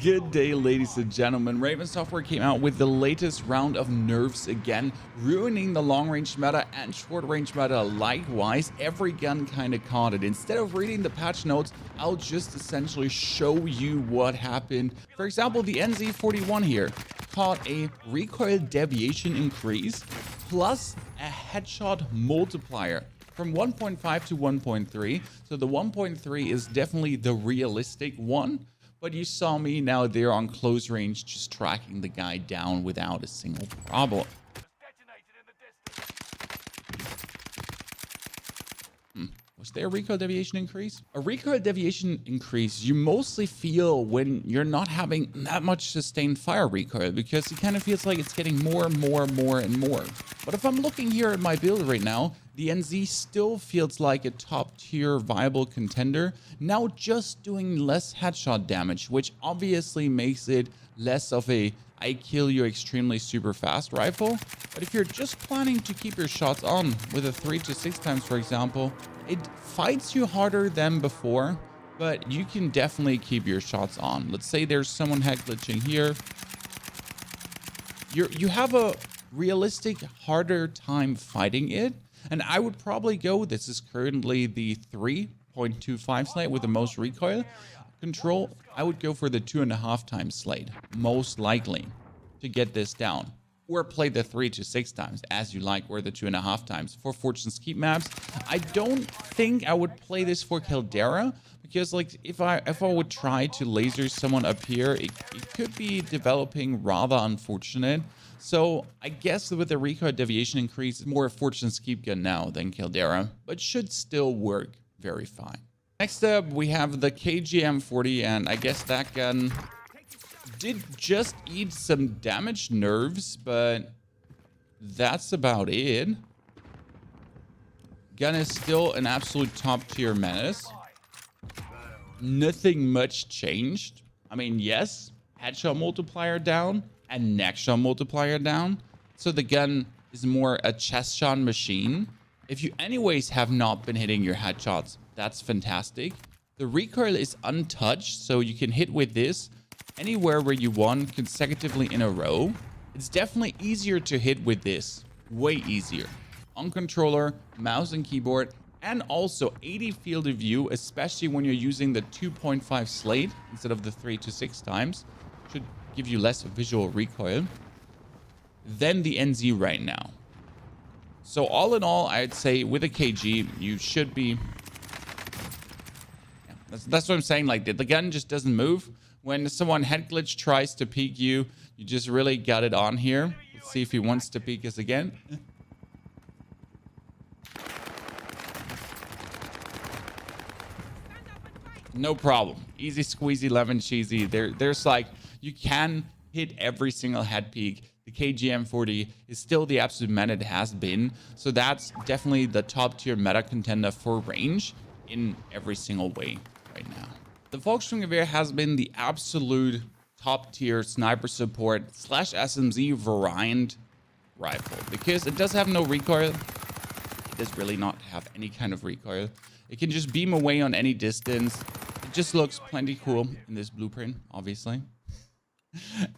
Good day, ladies and gentlemen. Raven Software came out with the latest round of nerfs again, ruining the long-range meta and short-range meta likewise. Every gun kind of caught it. Instead of reading the patch notes, I'll just essentially show you what happened. For example, the NZ41 here caught a recoil deviation increase plus a headshot multiplier from 1.5 to 1.3. So the 1.3 is definitely the realistic one. But you saw me now there on close range, just tracking the guy down without a single problem. Was there a recoil deviation increase? A recoil deviation increase you mostly feel when you're not having that much sustained fire recoil, because it kind of feels like it's getting more and more and more and more. But if I'm looking here at my build right now, the NZ still feels like a top tier viable contender, now just doing less headshot damage, which obviously makes it less of a I kill you extremely super fast rifle. But if you're just planning to keep your shots on with a 3 to 6 times, for example, it fights you harder than before, but you can definitely keep your shots on. Let's say there's someone head glitching here. You have a realistic harder time fighting it, and I would probably go, this is currently the 3.25 slate with the most recoil control. I would go for the 2.5 times slate, most likely, to get this down. Or play the 3 to 6 times as you like, or the 2.5 times for Fortune's Keep maps. I don't think I would play this for Caldera, because like if I would try to laser someone up here, it could be developing rather unfortunate. So I guess with the recoil deviation increase, it's more a Fortune's Keep gun now than Caldera, but should still work very fine. Next up, we have the KG M40, and I guess that gun did just eat some damage nerves, but that's about it. Gun is still an absolute top tier menace. Nothing much changed. I mean, yes, headshot multiplier down and neck shot multiplier down. So the gun is more a chest shot machine. If you anyways have not been hitting your headshots, that's fantastic. The recoil is untouched, so you can hit with this anywhere where you want consecutively in a row. It's definitely easier to hit with this, way easier. On controller, mouse and keyboard, and also 80 field of view, especially when you're using the 2.5 slate instead of the 3 to 6 times. Should give you less visual recoil than the NZ right now. So all in all, I'd say with a KG, you should be... That's what I'm saying. Like the gun just doesn't move. When someone head glitch tries to peek you, you just really got it on here. Let's see if he wants to peek us again. No problem. Easy squeezy, lemon cheesy. There's like, you can hit every single head peek. The KG M40 is still the absolute meta it has been. So that's definitely the top tier meta contender for range in every single way right now. The Volksturmgewehr has been the absolute top tier sniper support / SMZ variant rifle, because it does have no recoil. It does really not have any kind of recoil. It can just beam away on any distance. It just looks plenty cool in this blueprint, obviously.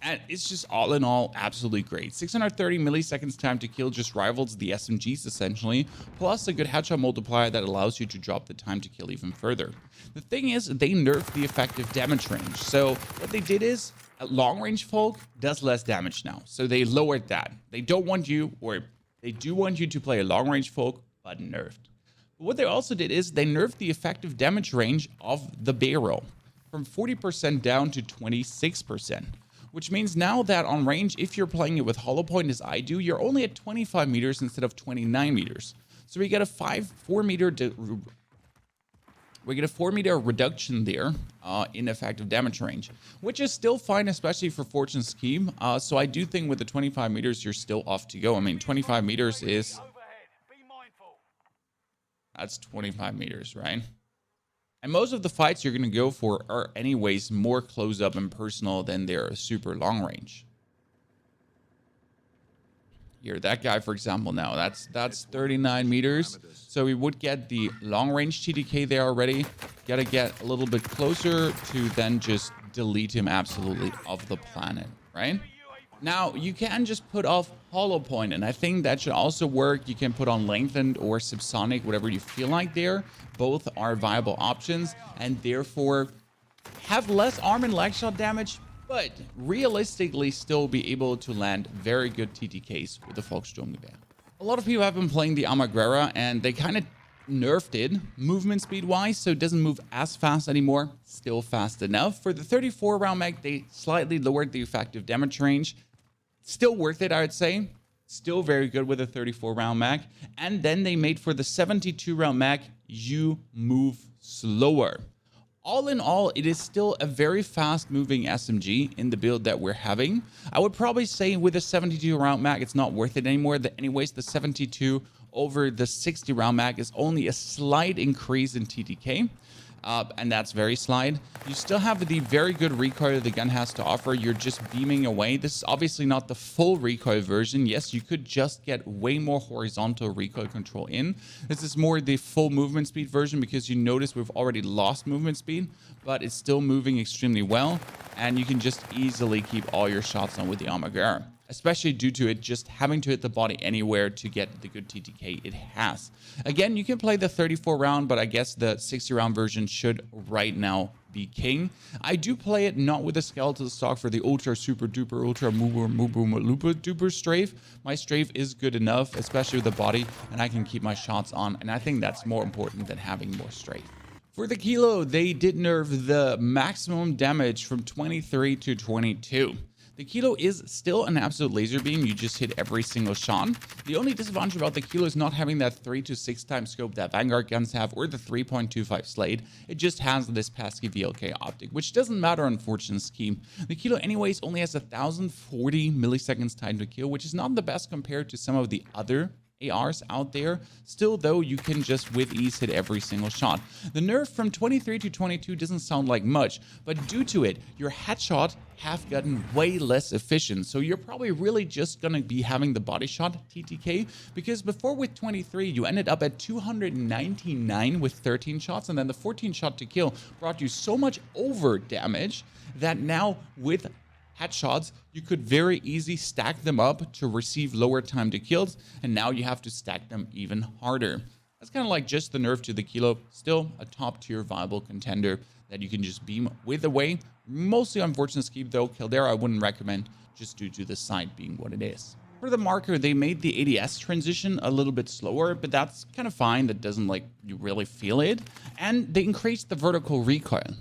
And it's just all in all absolutely great. 630 milliseconds time to kill just rivals the SMGs essentially, plus a good headshot multiplier that allows you to drop the time to kill even further. The thing is, they nerfed the effective damage range. So what they did is, long range folk does less damage now. So they lowered that. They don't want you, or they do want you to play a long range folk, but nerfed. But what they also did is they nerfed the effective damage range of the barrel from 40% down to 26%. Which means now that on range, if you're playing it with hollow point as I do, you're only at 25 meters instead of 29 meters. So we get a 4 meter reduction there in effective damage range, which is still fine, especially for Fortune's Scheme. So I do think with the 25 meters, you're still off to go. I mean, 25 meters is... That's 25 meters, right? And most of the fights you're going to go for are anyways more close up and personal than they're super long range. Here, that guy, for example, now that's 39 meters. So we would get the long range TDK there already. Got to get a little bit closer to then just delete him absolutely off the planet, right? Now, you can just put off hollow point, and I think that should also work. You can put on lengthened or subsonic, whatever you feel like there. Both are viable options, and therefore have less arm and leg shot damage, but realistically still be able to land very good TTKs with the Volksturmgewehr. A lot of people have been playing the Armaguerra, and they kind of nerfed it movement speed wise, so it doesn't move as fast anymore. Still fast enough. For the 34 round mag, they slightly lowered the effective damage range. Still worth it, I would say. Still very good with a 34 round mag. And then they made for the 72 round mag, you move slower. All in all, it is still a very fast moving SMG in the build that we're having. I would probably say with a 72 round mag, it's not worth it anymore. Anyways, the 72 over the 60 round mag is only a slight increase in TTK. And that's very slight. You still have the very good recoil the gun has to offer. You're just beaming away. This is obviously not the full recoil version. Yes, you could just get way more horizontal recoil control in. This is more the full movement speed version because you notice we've already lost movement speed, but it's still moving extremely well. And you can just easily keep all your shots on with the Armaguerra, especially due to it just having to hit the body anywhere to get the good TTK it has. Again, you can play the 34 round, but I guess the 60 round version should right now be king. I do play it not with the skeletal stock for the ultra super duper ultra lupa duper strafe. My strafe is good enough, especially with the body, and I can keep my shots on, and I think that's more important than having more strafe. For the kilo, they did nerf the maximum damage from 23 to 22. The kilo is still an absolute laser beam. You just hit every single shot. The only disadvantage about the kilo is not having that 3 to 6 times scope that Vanguard guns have, or the 3.25 Slade. It just has this pesky VLK optic, which doesn't matter on Fortune's scheme. The kilo anyways only has 1040 milliseconds time to kill, which is not the best compared to some of the other ARs out there. Still though, you can just with ease hit every single shot. The nerf from 23 to 22 doesn't sound like much, but due to it, your headshot have gotten way less efficient. So you're probably really just gonna be having the body shot TTK, because before with 23 you ended up at 299 with 13 shots, and then the 14 shot to kill brought you so much over damage that now with headshots, you could very easily stack them up to receive lower time to kills, and now you have to stack them even harder. That's kind of like just the nerf to the kilo. Still a top tier viable contender that you can just beam with away. Mostly unfortunate scheme though. Caldera I wouldn't recommend just due to the sight being what it is. For the marker, they made the ADS transition a little bit slower, but that's kind of fine. That doesn't like you really feel it. And they increased the vertical recoil.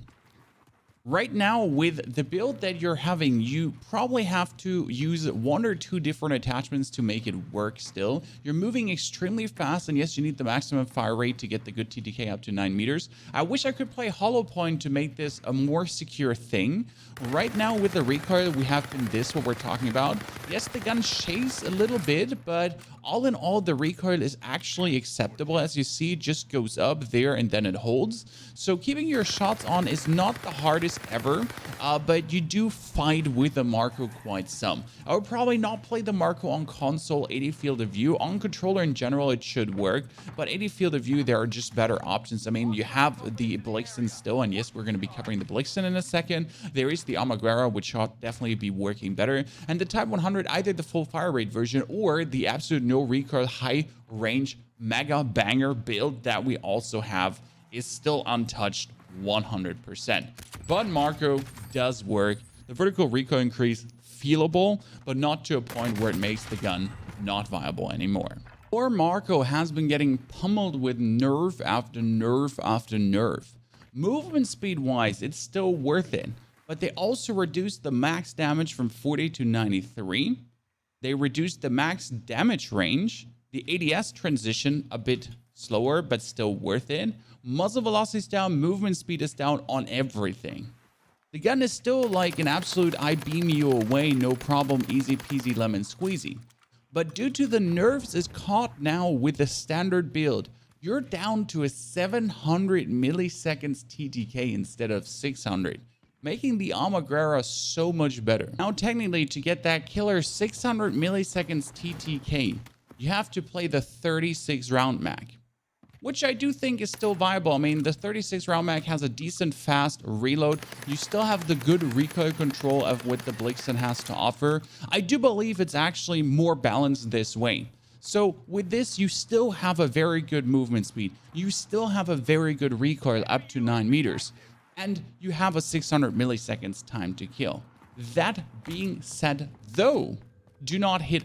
Right now, with the build that you're having, you probably have to use 1 or 2 different attachments to make it work still. You're moving extremely fast, and yes, you need the maximum fire rate to get the good TTK up to 9 meters. I wish I could play hollow point to make this a more secure thing. Right now, with the recoil, we have been this, what we're talking about. Yes, the gun shakes a little bit, but all in all, the recoil is actually acceptable. As you see, it just goes up there and then it holds. So keeping your shots on is not the hardest ever, but you do fight with the Marco quite some. I would probably not play the Marco on console 80 field of view. On controller in general, it should work, but 80 field of view, there are just better options. I mean, you have the Blixen still, and yes, we're going to be covering the Blixen in a second. There is the Armaguerra, which should definitely be working better, and the Type 100, either the full fire rate version or the absolute no recoil high range mega banger build that we also have is still untouched 100%. But Marco does work. The vertical recoil increase feelable, but not to a point where it makes the gun not viable anymore. Or Marco has been getting pummeled with nerf after nerf after nerf. Movement speed wise, it's still worth it, but they also reduced the max damage from 40 to 93. They reduced the max damage range. The ADS transition a bit slower, but still worth it. Muzzle velocity is down, movement speed is down on everything. The gun is still like an absolute I beam you away, no problem, easy peasy lemon squeezy. But due to the nerfs is caught now with the standard build, you're down to a 700 milliseconds TTK instead of 600. Making the Armaguerra so much better. Now technically, to get that killer 600 milliseconds TTK, you have to play the 36 round mag. which I do think is still viable. I mean, the 36 round mag has a decent fast reload. You still have the good recoil control of what the Blixen has to offer. I do believe it's actually more balanced this way. So with this, you still have a very good movement speed. You still have a very good recoil up to 9 meters. And you have a 600 milliseconds time to kill. That being said, though, do not hit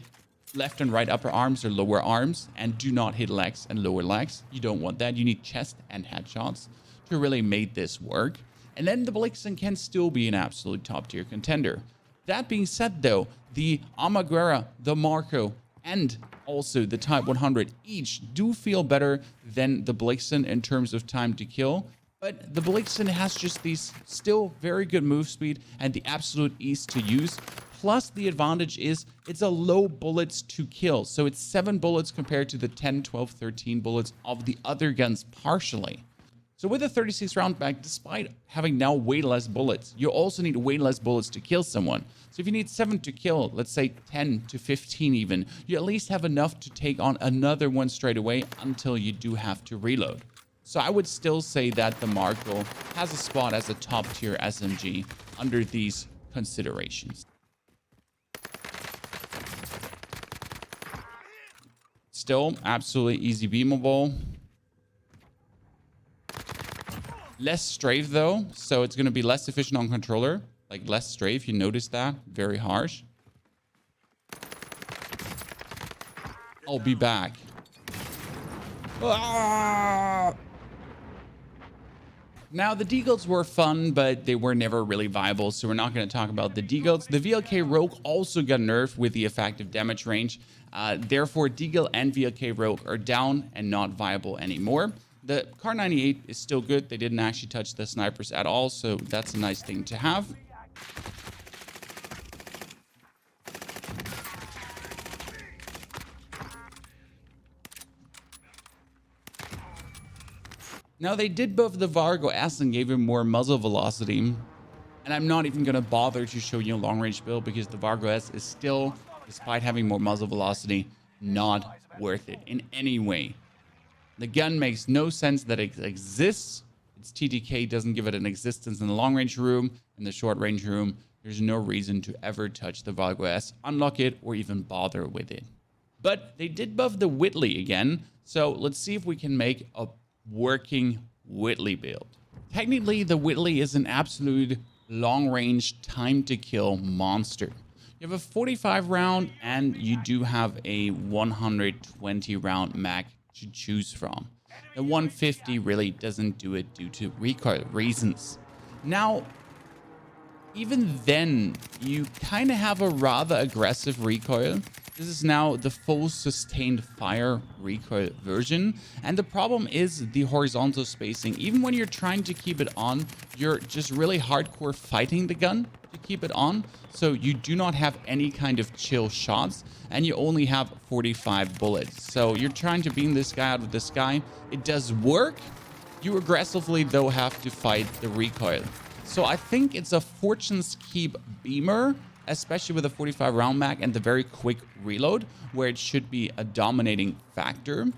left and right upper arms or lower arms, and do not hit legs and lower legs. You don't want that. You need chest and headshots to really make this work. And then the Blixen can still be an absolute top tier contender. That being said, though, the Armaguerra, the Marco, and also the Type 100 each do feel better than the Blixen in terms of time to kill. But the Blixen has just these still very good move speed and the absolute ease to use. Plus, the advantage is it's a low bullets to kill. So it's 7 bullets compared to the 10, 12, 13 bullets of the other guns partially. So with a 36 round mag, despite having now way less bullets, you also need way less bullets to kill someone. So if you need 7 to kill, let's say 10 to 15 even, you at least have enough to take on another one straight away until you do have to reload. So I would still say that the Marco has a spot as a top tier SMG under these considerations. Still absolutely easy beamable. Less strafe though, so it's going to be less efficient on controller. Like less strafe, you notice that? Very harsh. I'll be back. Ah! Now, the Deagles were fun, but they were never really viable, so we're not going to talk about the Deagles. The VLK Rogue also got nerfed with the effective damage range. Therefore, Deagle and VLK Rogue are down and not viable anymore. The Kar 98 is still good. They didn't actually touch the snipers at all, so that's a nice thing to have. Now, they did buff the Vargo S and gave him more muzzle velocity. And I'm not even going to bother to show you a long-range build because the Vargo S is still, despite having more muzzle velocity, not worth it in any way. The gun makes no sense that it exists. Its TTK doesn't give it an existence in the long-range room. In the short-range room, there's no reason to ever touch the Vargo S, unlock it, or even bother with it. But they did buff the Whitley again. So let's see if we can make a working Whitley build. Technically, the Whitley is an absolute long-range time-to-kill monster. You have a 45 round and you do have a 120 round mag to choose from. The 150 really doesn't do it due to recoil reasons. Now, even then, you kind of have a rather aggressive recoil. This is now the full sustained fire recoil version. And the problem is the horizontal spacing. Even when you're trying to keep it on, you're just really hardcore fighting the gun to keep it on. So you do not have any kind of chill shots and you only have 45 bullets. So you're trying to beam this guy out of the sky. It does work. You aggressively, though, have to fight the recoil. So I think it's a Fortune's Keep beamer, especially with a 45 round mag and the very quick reload, where it should be a dominating factor.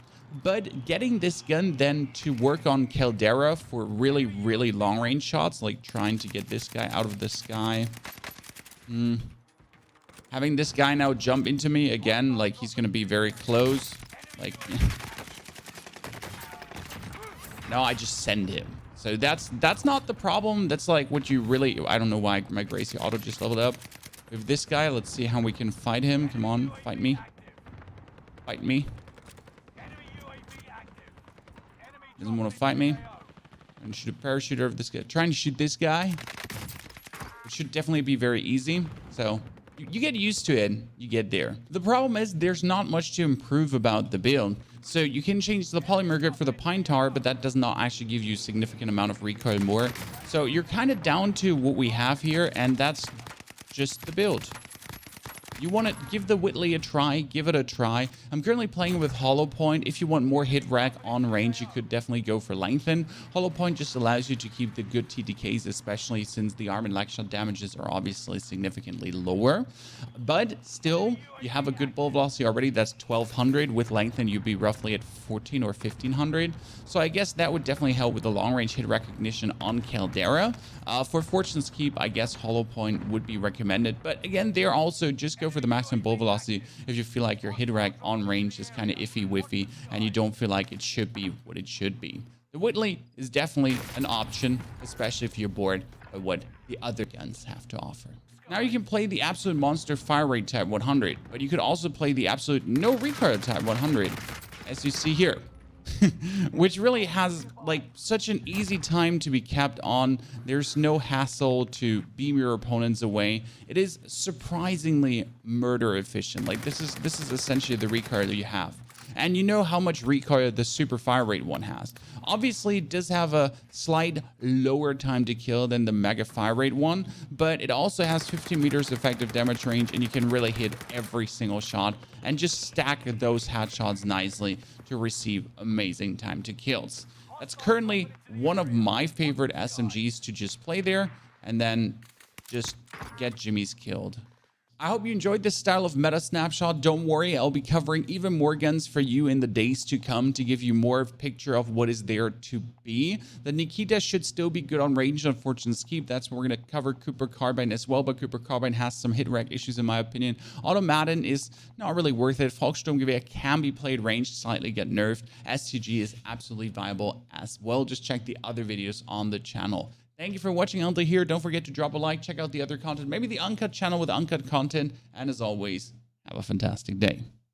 But getting this gun then to work on Caldera for really, really long range shots, like trying to get this guy out of the sky. Having this guy now jump into me again, like he's going to be very close. Like, no, I just send him. So that's not the problem. That's like what you really, I don't know why my Gracie auto just leveled up. With this guy, let's see how we can fight him. Come on, fight me. Fight me. Doesn't want to fight me. I'm going to shoot a parachuter of this guy. Trying to shoot this guy. It should definitely be very easy. So you get used to it. You get there. The problem is there's not much to improve about the build. So you can change the polymer grip for the pine tar, but that does not actually give you a significant amount of recoil more. So you're kind of down to what we have here, and that's just the build. you want to give the Whitley a try, give it a try. I'm currently playing with hollow point. If you want more hit rec on range, you could definitely go for lengthen. Hollow point just allows you to keep the good TDKs, especially since the arm and leg shot damages are obviously significantly lower. But still, you have a good bullet velocity already. That's 1200. With lengthen, you'd be roughly at 14 or 1500. So I guess that would definitely help with the long range hit recognition on Caldera. For Fortune's Keep, I guess hollow point would be recommended. But again, there also just go for the maximum bullet velocity if you feel like your hit rec on range is kind of iffy-wiffy and you don't feel like it should be what it should be. The Whitley is definitely an option, especially if you're bored by what the other guns have to offer. Now you can play the absolute monster fire rate Type 100, but you could also play the absolute no recoil Type 100, as you see here. Which really has like such an easy time to be kept on. There's no hassle to beam your opponents away. It is surprisingly murder efficient. Like this is essentially the recoil that you have. And you know how much recoil the super fire rate one has. Obviously, it does have a slight lower time to kill than the mega fire rate one, but it also has 15 meters effective damage range, and you can really hit every single shot and just stack those headshots nicely to receive amazing time to kills. That's currently one of my favorite SMGs to just play there and then just get Jimmy's killed. I hope you enjoyed this style of meta snapshot. Don't worry, I'll be covering even more guns for you in the days to come to give you more of a picture of what is there to be. The Nikita should still be good on range on Fortune's Keep. That's what we're going to cover Cooper Carbine as well, but Cooper Carbine has some hit rec issues in my opinion. Automaton is not really worth it. Volksturmgewehr can be played ranged, slightly get nerfed. STG is absolutely viable as well. Just check the other videos on the channel. Thank you for watching until here. Don't forget to drop a like, check out the other content, maybe the uncut channel with uncut content, and as always, have a fantastic day.